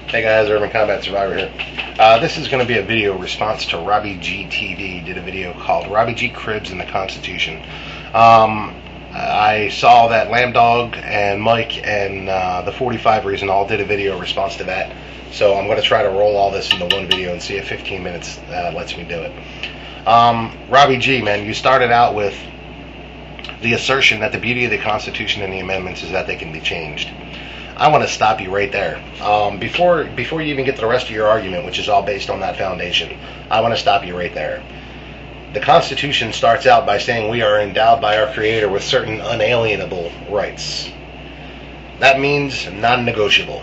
Hey guys, Urban Combat Survivor here. This is going to be a video response to RobbiGTV. Did a video called Robbie G Cribs and the Constitution. I saw that Lambdog and Mike and the 45 Reason all did a video response to that. So I'm going to try to roll all this into one video and see if 15 minutes lets me do it. Robbie G, man, you started out with the assertion that the beauty of the Constitution and the amendments is that they can be changed. I want to stop you right there. Before you even get to the rest of your argument, which is all based on that foundation, I want to stop you right there. The Constitution starts out by saying we are endowed by our Creator with certain unalienable rights. That means non-negotiable.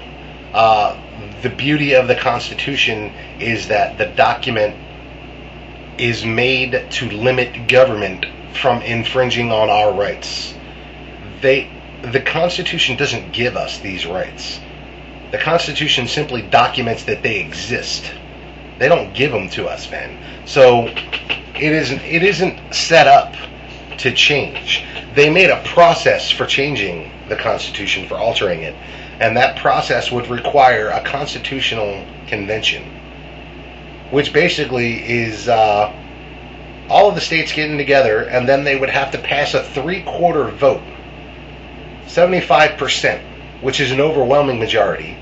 The beauty of the Constitution is that the document is made to limit government from infringing on our rights. The Constitution doesn't give us these rights. The Constitution simply documents that they exist. They don't give them to us, man. So it isn't set up to change. They made a process for changing the Constitution, for altering it, and that process would require a constitutional convention, which basically is all of the states getting together, and then they would have to pass a 3/4 vote. 75%, which is an overwhelming majority,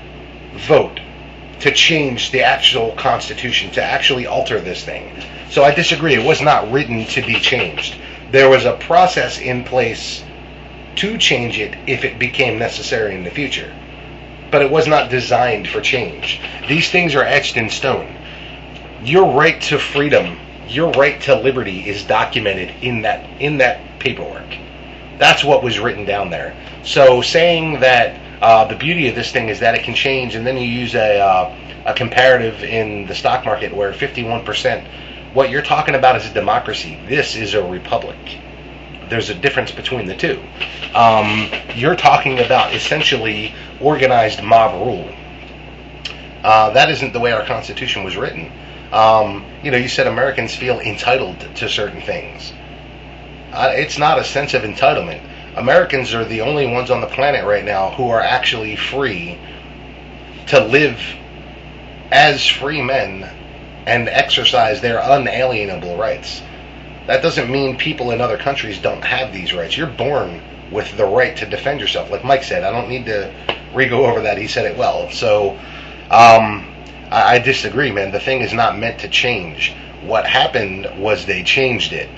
vote to change the actual Constitution, to actually alter this thing. So I disagree. It was not written to be changed. There was a process in place to change it if it became necessary in the future. But it was not designed for change. These things are etched in stone. Your right to freedom, your right to liberty is documented in that paperwork. That's what was written down there. So saying that the beauty of this thing is that it can change, and then you use a comparative in the stock market where 51%, what you're talking about is a democracy. This is a republic. There's a difference between the two. You're talking about essentially organized mob rule. That isn't the way our Constitution was written. You said Americans feel entitled to certain things. It's not a sense of entitlement. Americans are the only ones on the planet right now who are actually free to live as free men and exercise their unalienable rights. That doesn't mean people in other countries don't have these rights. You're born with the right to defend yourself. Like Mike said, I don't need to re-go over that. He said it well. So I disagree, man. The thing is not meant to change. What happened was they changed it.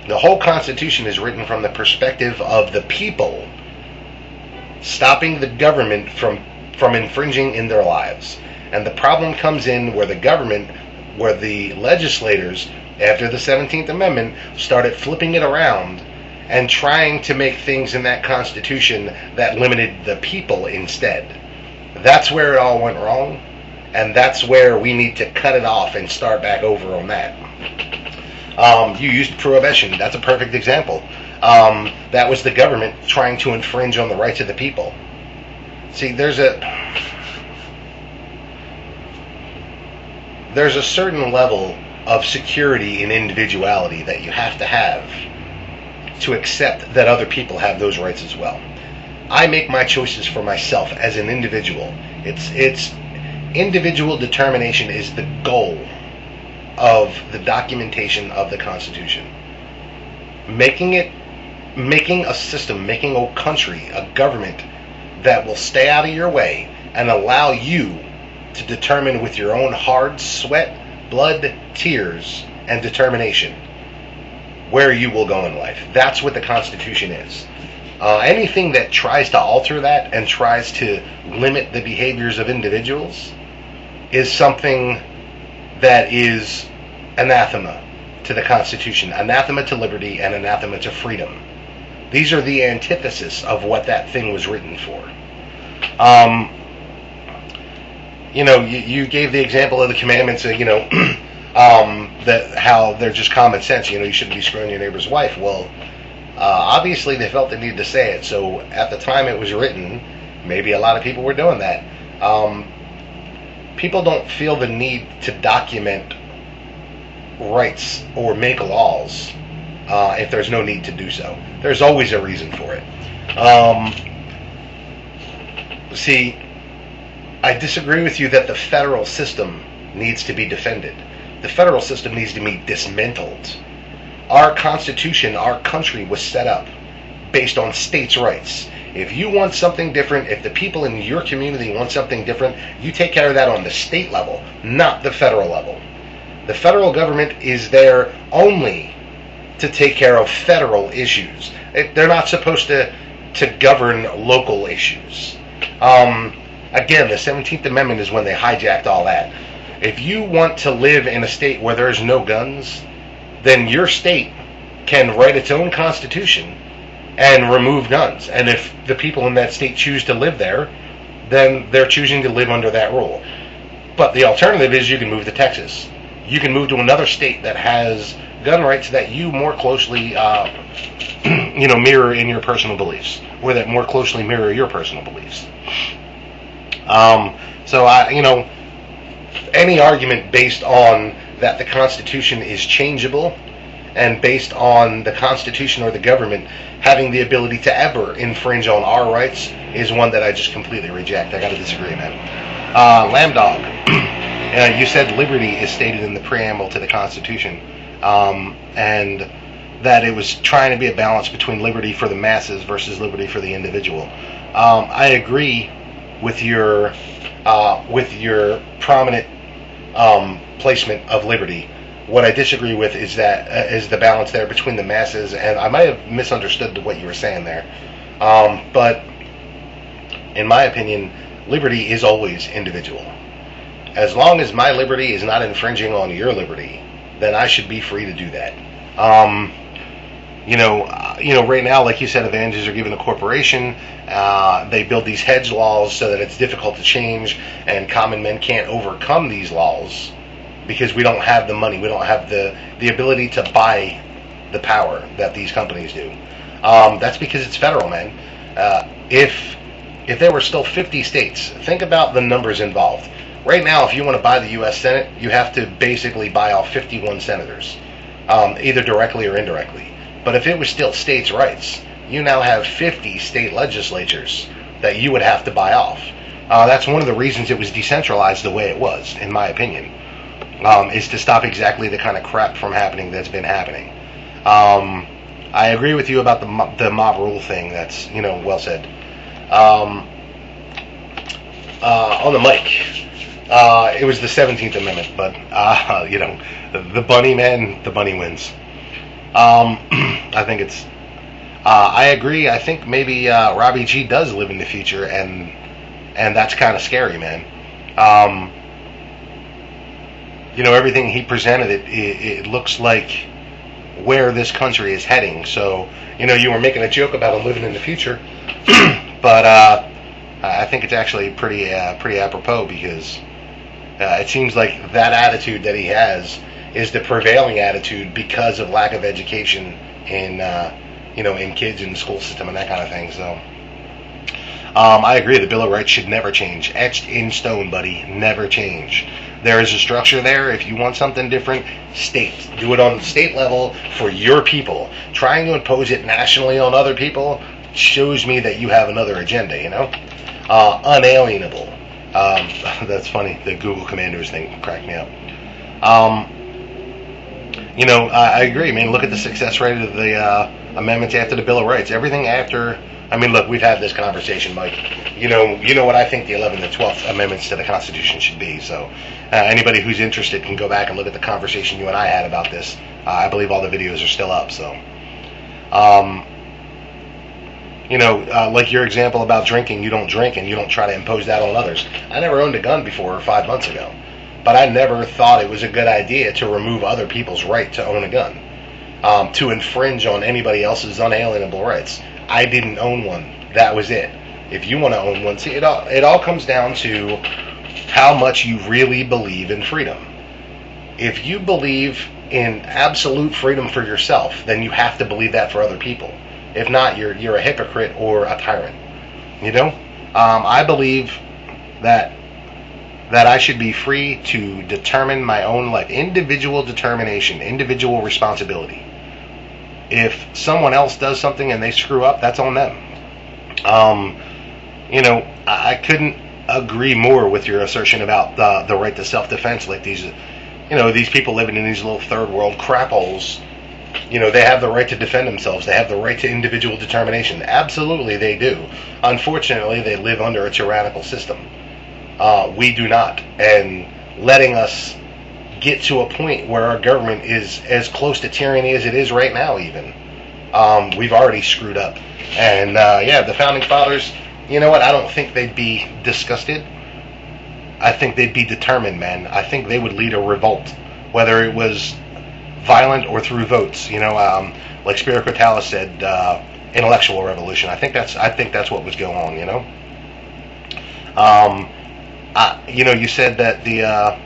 The whole Constitution is written from the perspective of the people, stopping the government from infringing in their lives. And the problem comes in where the legislators, after the 17th Amendment, started flipping it around and trying to make things in that Constitution that limited the people instead. That's where it all went wrong, and that's where we need to cut it off and start back over on that. You used prohibition. That's a perfect example. That was the government trying to infringe on the rights of the people. See, there's a certain level of security and individuality that you have to accept that other people have those rights as well. I make my choices for myself as an individual. It's individual determination is the goal of the documentation of the Constitution. Making a system, making a country, a government that will stay out of your way and allow you to determine with your own hard sweat, blood, tears, and determination where you will go in life. That's what the Constitution is. Anything that tries to alter that and tries to limit the behaviors of individuals is something that is anathema to the Constitution, anathema to liberty, and anathema to freedom. These are the antithesis of what that thing was written for. You gave the example of the commandments, that how they're just common sense. You shouldn't be screwing your neighbor's wife. Well, obviously they felt the need to say it. So at the time it was written, maybe a lot of people were doing that. People don't feel the need to document rights or make laws if there's no need to do so. There's always a reason for it. See, I disagree with you that the federal system needs to be defended. The federal system needs to be dismantled. Our Constitution, our country was set up based on states' rights. If you want something different, if the people in your community want something different, you take care of that on the state level, not the federal level. The federal government is there only to take care of federal issues. They're not supposed to govern local issues. Again, the 17th Amendment is when they hijacked all that. If you want to live in a state where there's no guns, then your state can write its own constitution and remove guns. And if the people in that state choose to live there, then they're choosing to live under that rule. But the alternative is you can move to Texas. You can move to another state that has gun rights that you more closely, mirror in your personal beliefs, or that more closely mirror your personal beliefs. Any argument based on that the Constitution is changeable, and based on the Constitution or the government having the ability to ever infringe on our rights, is one that I just completely reject. I gotta disagree, man. Lambdog, you said liberty is stated in the preamble to the Constitution, and that it was trying to be a balance between liberty for the masses versus liberty for the individual. I agree with your prominent placement of liberty. What I disagree with is the balance there between the masses, and I might have misunderstood what you were saying there. But in my opinion, liberty is always individual. As long as my liberty is not infringing on your liberty, then I should be free to do that. Right now, like you said, advantages are given to corporation. They build these hedge laws so that it's difficult to change, and common men can't overcome these laws because we don't have the money. We don't have the ability to buy the power that these companies do. That's because it's federal, man. If there were still 50 states, think about the numbers involved. Right now, if you want to buy the U.S. Senate, you have to basically buy off 51 senators, either directly or indirectly. But if it was still states' rights, you now have 50 state legislatures that you would have to buy off. That's one of the reasons it was decentralized the way it was, in my opinion, is to stop exactly the kind of crap from happening that's been happening. I agree with you about the mob rule thing. That's, well said. On the mic, it was the 17th Amendment, but, the bunny, man, the bunny wins. I think it's... I agree. I think maybe Robbie G does live in the future, and that's kind of scary, man. Everything he presented, it looks like where this country is heading. So, you were making a joke about him living in the future, but I think it's actually pretty apropos, because it seems like that attitude that he has is the prevailing attitude because of lack of education in kids in the school system and that kind of thing. So, I agree. The Bill of Rights should never change. Etched in stone, buddy. Never change. There is a structure there. If you want something different, do it on the state level for your people. Trying to impose it nationally on other people shows me that you have another agenda, Unalienable. That's funny. The Google Commanders thing cracked me up. I agree, man. Look at the success rate of the amendments after the Bill of Rights. Everything after... look, we've had this conversation, Mike. You know what I think the 11th and 12th amendments to the Constitution should be. So anybody who's interested can go back and look at the conversation you and I had about this. I believe all the videos are still up. So, like your example about drinking, you don't drink and you don't try to impose that on others. I never owned a gun before 5 months ago, but I never thought it was a good idea to remove other people's right to own a gun, to infringe on anybody else's unalienable rights. I didn't own one. That was it. If you want to own one, see, it all comes down to how much you really believe in freedom. If you believe in absolute freedom for yourself, then you have to believe that for other people. If not, you're a hypocrite or a tyrant. I believe that I should be free to determine my own life. Individual determination, individual responsibility. If someone else does something and they screw up, that's on them. I couldn't agree more with your assertion about the right to self-defense. Like these, these people living in these little third world crap holes, they have the right to defend themselves. They have the right to individual determination. Absolutely, they do. Unfortunately, they live under a tyrannical system. We do not. And letting us get to a point where our government is as close to tyranny as it is right now, even, we've already screwed up. And the founding fathers, you know what? I don't think they'd be disgusted. I think they'd be determined, man. I think they would lead a revolt, whether it was violent or through votes. Like Spirit Critalis said, intellectual revolution. I think that's what was going on. You said that the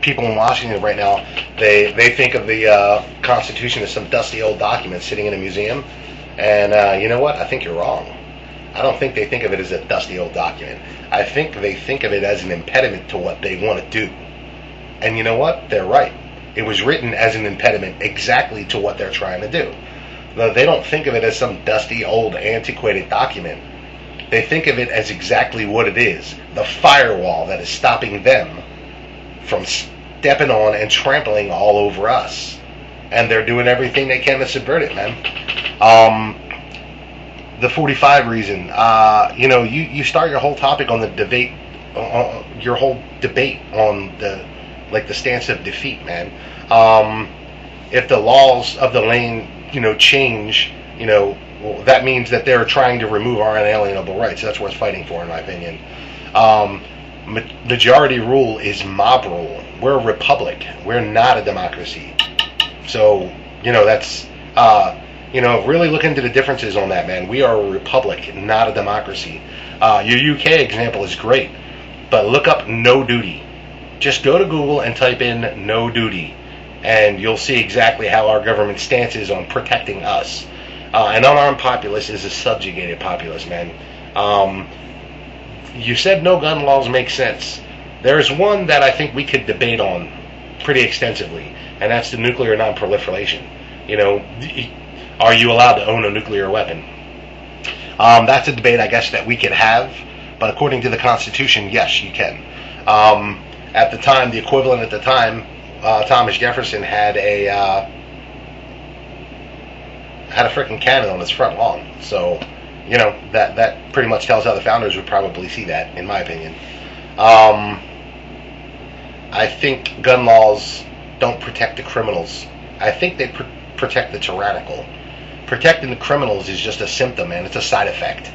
people in Washington right now, they think of the Constitution as some dusty old document sitting in a museum, and you know what? I think you're wrong. I don't think they think of it as a dusty old document. I think they think of it as an impediment to what they want to do. And you know what? They're right. It was written as an impediment exactly to what they're trying to do. They don't think of it as some dusty old antiquated document. They think of it as exactly what it is, the firewall that is stopping them from stepping on and trampling all over us. And they're doing everything they can to subvert it, man. The 45 reason, you start your whole topic on the debate, your whole debate on the stance of defeat, man. If the laws of the land, change, that means that they're trying to remove our unalienable rights. That's worth fighting for, in my opinion. Majority rule is mob rule. We're a republic. We're not a democracy. So, that's, really look into the differences on that, man. We are a republic, not a democracy. Your UK example is great, but look up no duty. Just go to Google and type in no duty, and you'll see exactly how our government stance is on protecting us. An unarmed populace is a subjugated populace, man. You said no gun laws make sense. There is one that I think we could debate on pretty extensively, and that's the nuclear non-proliferation. Are you allowed to own a nuclear weapon? That's a debate, I guess, that we could have, but according to the Constitution, yes, you can. At the time, the equivalent at the time, Thomas Jefferson had a freaking cannon on his front lawn. So, that pretty much tells how the founders would probably see that, in my opinion. I think gun laws don't protect the criminals. I think they protect the tyrannical. Protecting the criminals is just a symptom, and it's a side effect.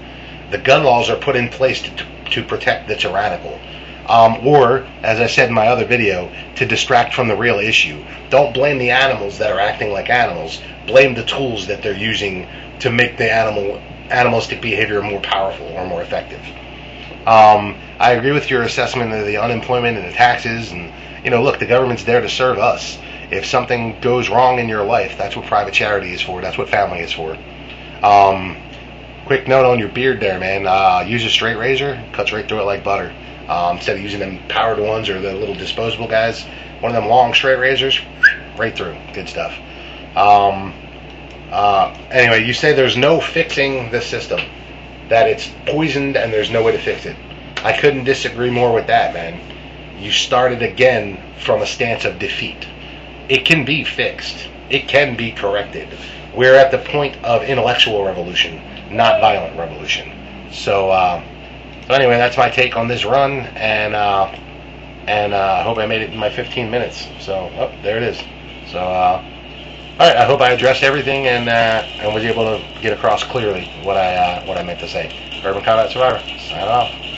The gun laws are put in place to protect the tyrannical. Or, as I said in my other video, to distract from the real issue. Don't blame the animals that are acting like animals. Blame the tools that they're using to make the animalistic behavior more powerful or more effective. I agree with your assessment of the unemployment and the taxes. And, look, the government's there to serve us. If something goes wrong in your life, that's what private charity is for. That's what family is for. Quick note on your beard there, man. Use a straight razor. Cuts right through it like butter. Instead of using them powered ones or the little disposable guys, one of them long straight razors, right through. Good stuff. Anyway, you say there's no fixing the system, that it's poisoned and there's no way to fix it. I couldn't disagree more with that, man. You started again from a stance of defeat. It can be fixed. It can be corrected. We're at the point of intellectual revolution, not violent revolution. So anyway, that's my take on this run, and I hope I made it in my 15 minutes. So, there it is. So, all right, I hope I addressed everything and was able to get across clearly what I meant to say. Urban Combat Survivor, sign off.